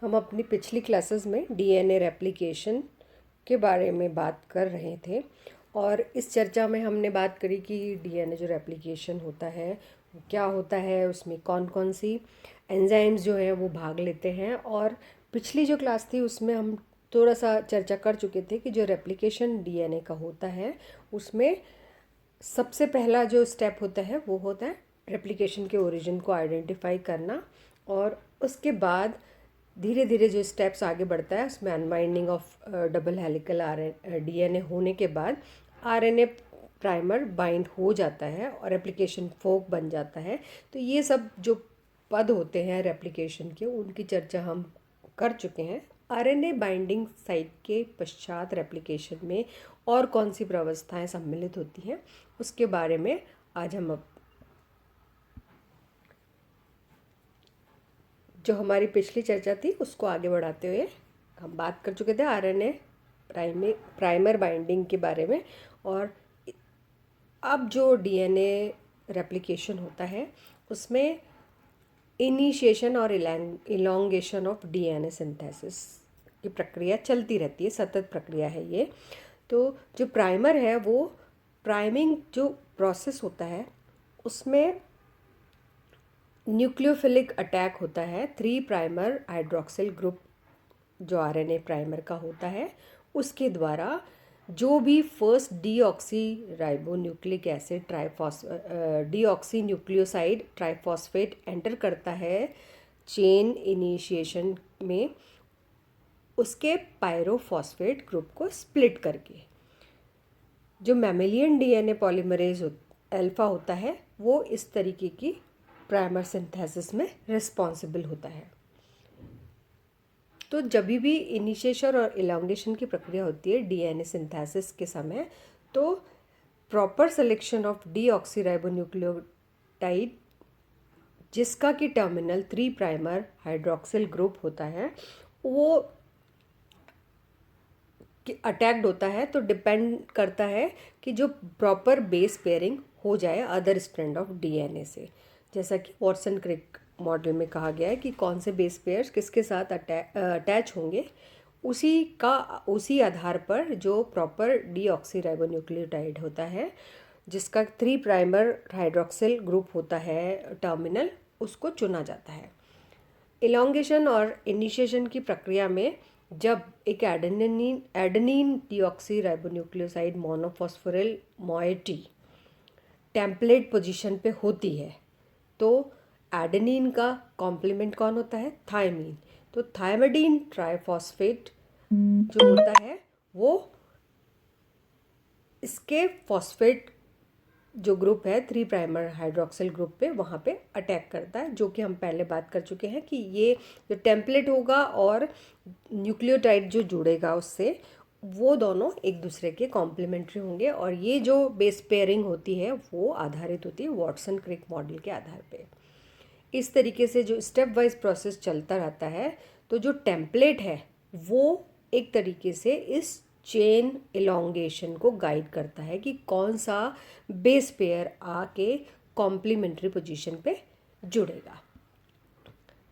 हम अपनी पिछली क्लासेस में डीएनए रेप्लिकेशन के बारे में बात कर रहे थे और इस चर्चा में हमने बात करी कि डीएनए जो रेप्लिकेशन होता है वो क्या होता है, उसमें कौन कौन सी एंजाइम्स जो हैं वो भाग लेते हैं। और पिछली जो क्लास थी उसमें हम थोड़ा सा चर्चा कर चुके थे कि जो रेप्लिकेशन डीएनए का होता है उसमें सबसे पहला जो स्टेप होता है वो होता है रेप्लिकेशन के ओरिजिन को आइडेंटिफाई करना। और उसके बाद धीरे धीरे जो स्टेप्स आगे बढ़ता है उसमें unwinding of double helical DNA होने के बाद आरएनए प्राइमर बाइंड हो जाता है और रेप्लिकेशन फोक बन जाता है। तो ये सब जो पद होते हैं रेप्लिकेशन के उनकी चर्चा हम कर चुके हैं। आरएनए बाइंडिंग साइट के पश्चात रेप्लिकेशन में और कौन सी प्रवस्थाएं सम्मिलित होती हैं उसके बारे में आज हम जो हमारी पिछली चर्चा थी उसको आगे बढ़ाते हुए हम बात कर चुके थे आरएनए प्राइमर बाइंडिंग के बारे में। और अब जो डीएनए रेप्लिकेशन होता है उसमें इनिशिएशन और इलोंगेशन ऑफ डीएनए सिंथेसिस की प्रक्रिया चलती रहती है, सतत प्रक्रिया है ये। तो जो प्राइमर है वो प्राइमिंग जो प्रोसेस होता है उसमें न्यूक्लियोफिलिक अटैक होता है 3 प्राइमर हाइड्रोक्सिल ग्रुप जो आरएनए प्राइमर का होता है उसके द्वारा जो भी first deoxy ribonucleic acid deoxy nucleoside triphosphate enter करता है चेन इनिशिएशन में, उसके पायरोफॉस्फेट ग्रुप को स्प्लिट करके जो मैमेलियन डीएनए पॉलीमरेज अल्फा होता है वो इस तरीके की प्राइमर सिंथेसिस में रिस्पॉन्सिबल होता है। तो जब भी इनिशिएशन और इलांगेशन की प्रक्रिया होती है डीएनए सिंथेसिस के समय, तो प्रॉपर सिलेक्शन ऑफ डीऑक्सीराइबोन्यूक्लियोटाइड जिसका कि टर्मिनल 3 प्राइमर हाइड्रोक्सिल ग्रुप होता है वो अटैक्ड होता है। तो डिपेंड करता है कि जो प्रॉपर बेस पेयरिंग हो जाए अदर स्ट्रैंड ऑफ डीएनए से, जैसा कि वॉटसन क्रिक मॉडल में कहा गया है कि कौन से बेस पेयर्स किसके साथ अटैच होंगे, उसी आधार पर जो प्रॉपर डीऑक्सीराइबोन्यूक्लियोटाइड होता है जिसका 3 प्राइमर हाइड्रोक्सिल ग्रुप होता है टर्मिनल, उसको चुना जाता है। इलोंगेशन और इनिशिएशन की प्रक्रिया में जब एक एडेनिन डीऑक्सीराइबोन्यूक्लियोसाइड मोनोफॉस्फोरिल मॉइटी टेम्पलेट पोजीशन पे होती है तो एडेनिन का कॉम्प्लीमेंट कौन होता है? थायमीन। तो थायमिडीन ट्राइफॉस्फेट जो होता है वो इसके फॉस्फेट जो ग्रुप है 3 प्राइमर हाइड्रोक्सिल ग्रुप पे वहाँ पे अटैक करता है, जो कि हम पहले बात कर चुके हैं कि ये जो टेम्पलेट होगा और न्यूक्लियोटाइड जो जुड़ेगा उससे वो दोनों एक दूसरे के कॉम्प्लीमेंट्री होंगे। और ये जो बेस पेयरिंग होती है वो आधारित होती है वॉटसन क्रिक मॉडल के आधार पे। इस तरीके से जो स्टेप वाइज प्रोसेस चलता रहता है तो जो टेम्पलेट है वो एक तरीके से इस चेन इलोंगेशन को गाइड करता है कि कौन सा बेस पेयर आके कॉम्प्लीमेंट्री पोजीशन पे जुड़ेगा।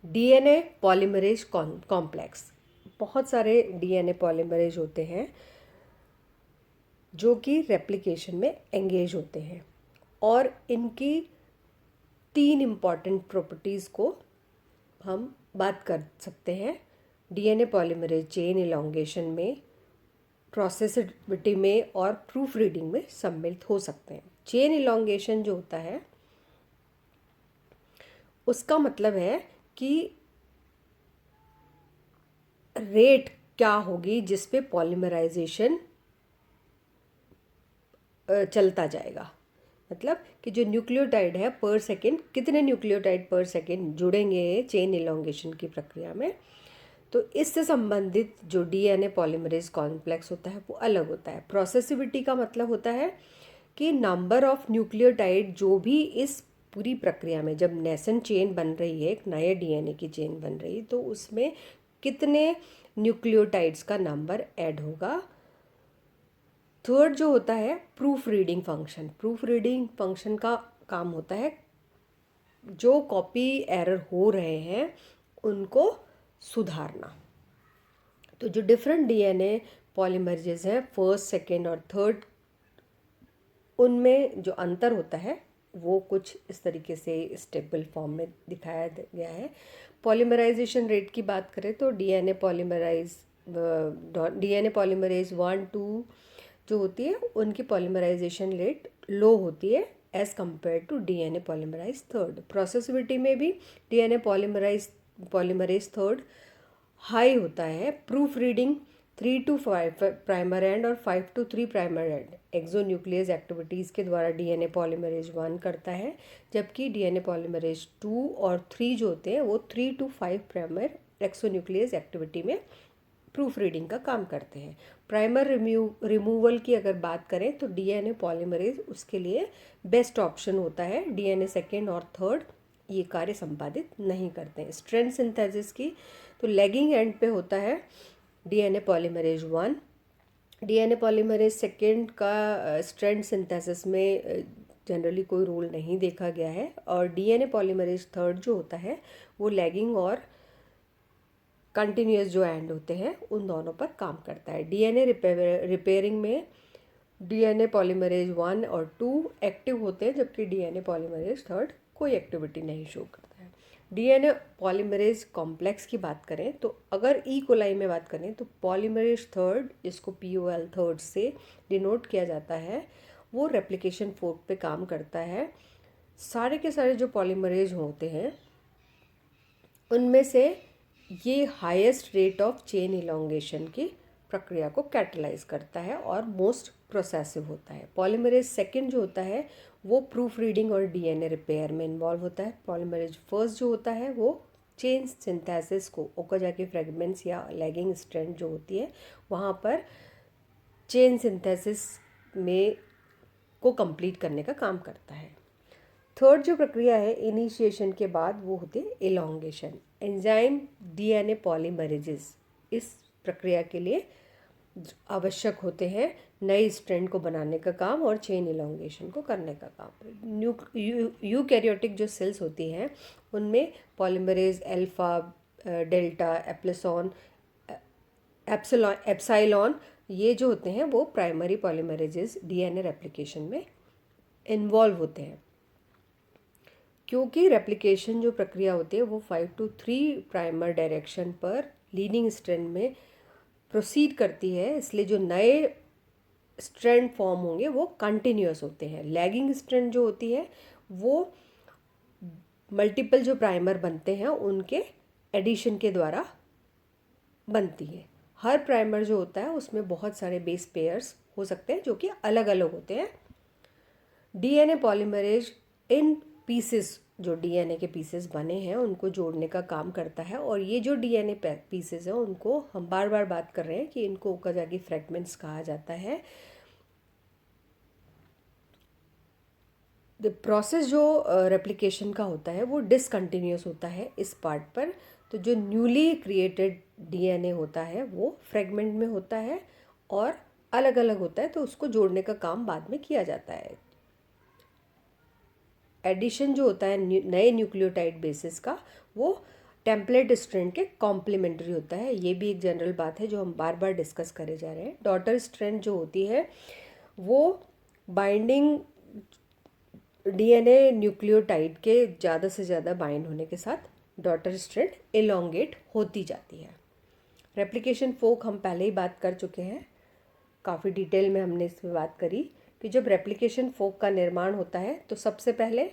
डीएनए पॉलीमरेज कॉम्प्लेक्स, बहुत सारे डीएनए पॉलीमरेज होते हैं जो कि रेप्लिकेशन में एंगेज होते हैं और इनकी 3 इम्पॉर्टेंट प्रॉपर्टीज़ को हम बात कर सकते हैं। डीएनए पॉलीमरेज चेन इलोंगेशन में, प्रोसेसिबिलिटी में और प्रूफ रीडिंग में सम्मिलित हो सकते हैं। चेन इलोंगेशन जो होता है उसका मतलब है कि रेट क्या होगी जिस पे पॉलीमराइजेशन चलता जाएगा, मतलब कि जो न्यूक्लियोटाइड है पर सेकेंड कितने न्यूक्लियोटाइड पर सेकेंड जुड़ेंगे चेन इलोंगेशन की प्रक्रिया में। तो इससे संबंधित जो डीएनए पॉलीमरेज कॉम्प्लेक्स होता है वो अलग होता है। प्रोसेसिबिलिटी का मतलब होता है कि नंबर ऑफ न्यूक्लियोटाइड जो भी इस पूरी प्रक्रिया में जब नेसेंट चेन बन रही है, एक नए डीएनए की चेन बन रही है, तो उसमें कितने न्यूक्लियोटाइड्स का नंबर ऐड होगा। थर्ड जो होता है proof reading function. Proof reading function का काम होता है जो कॉपी एरर हो रहे हैं उनको सुधारना। तो जो डिफरेंट डीएनए पॉलीमरेजेस हैं, फर्स्ट, सेकेंड और थर्ड, उनमें जो अंतर होता है वो कुछ इस तरीके से इस टेबल फॉर्म में दिखाया गया है। पॉलीमराइजेशन रेट की बात करें तो डीएनए पॉलीमरेज 1-2 जो होती है उनकी पॉलीमराइजेशन रेट लो होती है as compared to DNA polymerase third. Processivity में भी डीएनए पॉलीमरेज थर्ड हाई होता है। Proof reading 3 to 5 primer end और 5 to 3 primer end exonuclease activities के द्वारा डीएनए पॉलीमरेज 1 करता है, जबकि डीएनए पॉलीमरेज 2 और 3 जो होते हैं वो 3 to 5 प्राइमर एक्सोन्यूक्लियस एक्टिविटी में प्रूफ रीडिंग का काम करते हैं। प्राइमर रिमूवल की अगर बात करें तो डीएनए पॉलीमरेज उसके लिए बेस्ट ऑप्शन होता है। डीएनए सेकेंड और थर्ड ये कार्य संपादित नहीं करते हैं। स्ट्रैंड सिंथेसिस की तो लैगिंग एंड पे होता है DNA polymerase 1। DNA polymerase second का स्ट्रैंड सिंथेसिस में जनरली कोई रोल नहीं देखा गया है, और डीएनए पॉलीमरेज थर्ड जो होता है वो लैगिंग और कंटिन्यूस जो एंड होते हैं उन दोनों पर काम करता है। डीएनए रिपेयरिंग में डीएनए पॉलीमरेज 1 और 2 एक्टिव होते हैं, जबकि डीएनए पॉलीमरेज थर्ड कोई एक्टिविटी नहीं शो करता है। डीएनए पॉलीमरेज कॉम्प्लेक्स की बात करें तो अगर ई कोलाई में बात करें तो पॉलीमरेज थर्ड, जिसको POL थर्ड से डिनोट किया जाता है, वो रेप्लिकेशन फोर्क पे काम करता है। सारे के सारे जो पॉलीमरेज होते हैं उनमें से ये highest rate of chain elongation की प्रक्रिया को कैटलाइज करता है और मोस्ट प्रोसेसिव होता है। पॉलीमरेज सेकेंड जो होता है वो प्रूफ रीडिंग और डीएनए रिपेयर में इन्वॉल्व होता है। पॉलीमरेज फर्स्ट जो होता है वो चेन सिंथेसिस को, ओकाजाकी फ्रेगमेंट्स या लैगिंग स्ट्रैंड जो होती है वहाँ पर चेन सिंथेसिस में को कंप्लीट करने का काम करता है। थर्ड जो प्रक्रिया है इनिशिएशन के बाद वो होती है एलोंगेशन। एंजाइम डीएनए पॉलीमरेजेस इस प्रक्रिया के लिए आवश्यक होते हैं नई स्ट्रैंड को बनाने का काम और चेन एलोंगेशन को करने का काम। यूकैरियोटिक जो सेल्स होती हैं उनमें पॉलीमरेज अल्फा, डेल्टा, एप्सिलॉन ये जो होते हैं वो प्राइमरी पॉलीमरेजेस डीएनए रेप्लिकेशन में इन्वॉल्व होते हैं। क्योंकि रेप्लिकेशन जो प्रक्रिया होती है वो 5 to 3 प्राइमर डायरेक्शन पर लीडिंग स्ट्रैंड में प्रोसीड करती है, इसलिए जो नए स्ट्रैंड फॉर्म होंगे वो कंटिन्यूस होते हैं। लैगिंग स्ट्रैंड जो होती है वो मल्टीपल जो प्राइमर बनते हैं उनके एडिशन के द्वारा बनती है। हर प्राइमर जो होता है उसमें बहुत सारे बेस पेयर्स हो सकते हैं जो कि अलग अलग होते हैं। डीएनए पॉलीमरेज इन पीसेस, जो डीएनए के पीसेस बने हैं उनको जोड़ने का काम करता है, और ये जो डीएनए पीसेस हैं उनको हम बार बार बात कर रहे हैं कि इनको ओकाजाकी फ्रैगमेंट्स कहा जाता है। द प्रोसेस जो रेप्लिकेशन का होता है वो डिसकंटिन्यूस होता है इस पार्ट पर। तो जो न्यूली क्रिएटेड डीएनए होता है वो फ्रैगमेंट में होता है और अलग अलग होता है, तो उसको जोड़ने का काम बाद में किया जाता है। एडिशन जो होता है नए न्यूक्लियोटाइड बेसिस का वो टेम्पलेट स्ट्रैंड के कॉम्प्लीमेंट्री होता है। ये भी एक जनरल बात है जो हम बार बार डिस्कस करे जा रहे हैं। डॉटर स्ट्रैंड जो होती है वो बाइंडिंग डीएनए न्यूक्लियोटाइड के ज़्यादा से ज़्यादा बाइंड होने के साथ डॉटर स्ट्रैंड एलोंगेट होती जाती है। रेप्लिकेशन फोर्क हम पहले ही बात कर चुके हैं, काफ़ी डिटेल में हमने इस पर बात करी कि जब रेप्लिकेशन फोर्क का निर्माण होता है तो सबसे पहले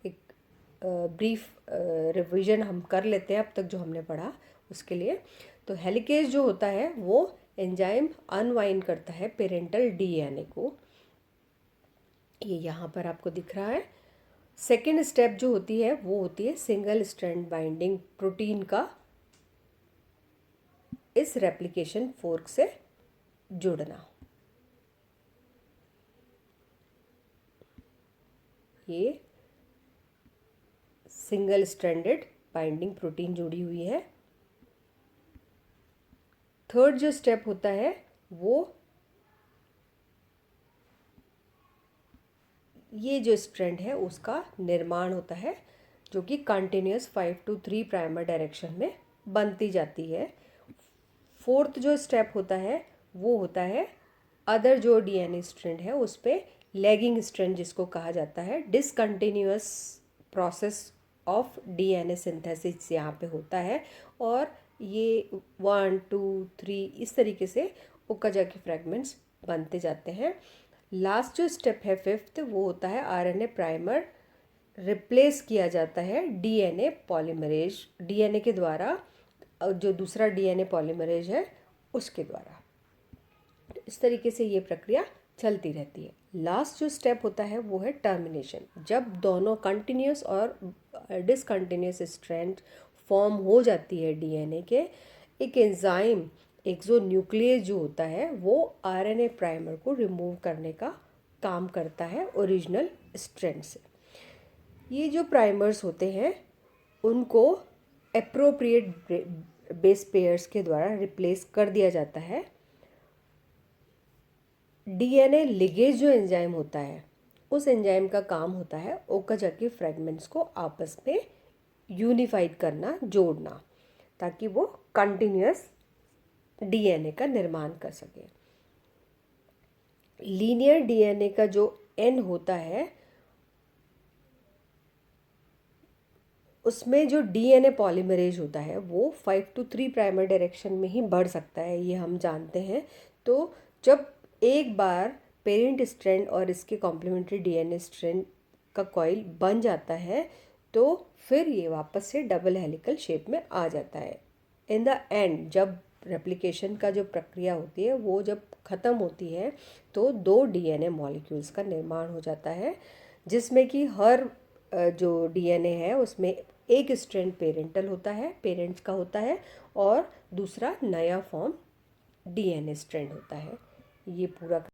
एक ब्रीफ रिवीजन हम कर लेते हैं अब तक जो हमने पढ़ा उसके लिए। तो हेलिकेज जो होता है वो एंजाइम अनवाइंड करता है पेरेंटल डीएनए को, ये यहाँ पर आपको दिख रहा है। सेकेंड स्टेप जो होती है वो होती है सिंगल स्ट्रैंड बाइंडिंग प्रोटीन का इस रेप्लिकेशन फोर्क से जुड़ना। ये सिंगल स्ट्रैंडेड बाइंडिंग प्रोटीन जुड़ी हुई है। थर्ड जो स्टेप होता है वो ये जो स्ट्रैंड है उसका निर्माण होता है जो कि कंटिन्यूस 5 to 3 प्राइमर डायरेक्शन में बनती जाती है। फोर्थ जो स्टेप होता है वो होता है अदर जो डीएनए स्ट्रैंड है उस पर लैगिंग स्ट्रैंड जिसको कहा जाता है। Discontinuous process of DNA synthesis यहाँ पे होता है और ये 1 2 3 इस तरीके से ओकाजा के फ्रेगमेंट्स बनते जाते हैं। लास्ट जो स्टेप है फिफ्थ वो होता है आरएनए प्राइमर रिप्लेस किया जाता है डीएनए पॉलीमरेज डीएनए के द्वारा, जो दूसरा डीएनए पॉलीमरेज है उसके द्वारा। इस तरीके से ये प्रक्रिया चलती रहती है। लास्ट जो स्टेप होता है वो है टर्मिनेशन। जब दोनों कंटिन्यूस और डिसकंटिन्यूस स्ट्रैंड फॉर्म हो जाती है डीएनए के, एक एंजाइम एक्सोन्यूक्लियस जो होता है वो आरएनए प्राइमर को रिमूव करने का काम करता है ओरिजिनल स्ट्रैंड से। ये जो प्राइमर्स होते हैं उनको एप्रोप्रिएट बेस पेयर्स के द्वारा रिप्लेस कर दिया जाता है। डीएनए लिगेज जो एंजाइम होता है उस एंजाइम का काम होता है ओकाजाकी फ्रेगमेंट्स को आपस में यूनिफाइड करना, जोड़ना, ताकि वो कंटिन्यूअस डीएनए का निर्माण कर सके। लीनियर डीएनए का जो एन होता है उसमें जो डीएनए पॉलीमरेज होता है वो 5 to 3 प्राइमर डायरेक्शन में ही बढ़ सकता है, ये हम जानते हैं। तो जब एक बार पेरेंट स्ट्रैंड और इसके कॉम्प्लीमेंट्री डीएनए स्ट्रैंड का कॉइल बन जाता है तो फिर ये वापस से डबल हेलिकल शेप में आ जाता है। इन द एंड जब रेप्लिकेशन का जो प्रक्रिया होती है वो जब ख़त्म होती है तो 2 डीएनए मॉलिक्यूल्स का निर्माण हो जाता है, जिसमें कि हर जो डीएनए है उसमें एक स्ट्रैंड पेरेंटल होता है, पेरेंट्स का होता है, और दूसरा नया फॉर्म डीएनए स्ट्रैंड होता है। ये पूरा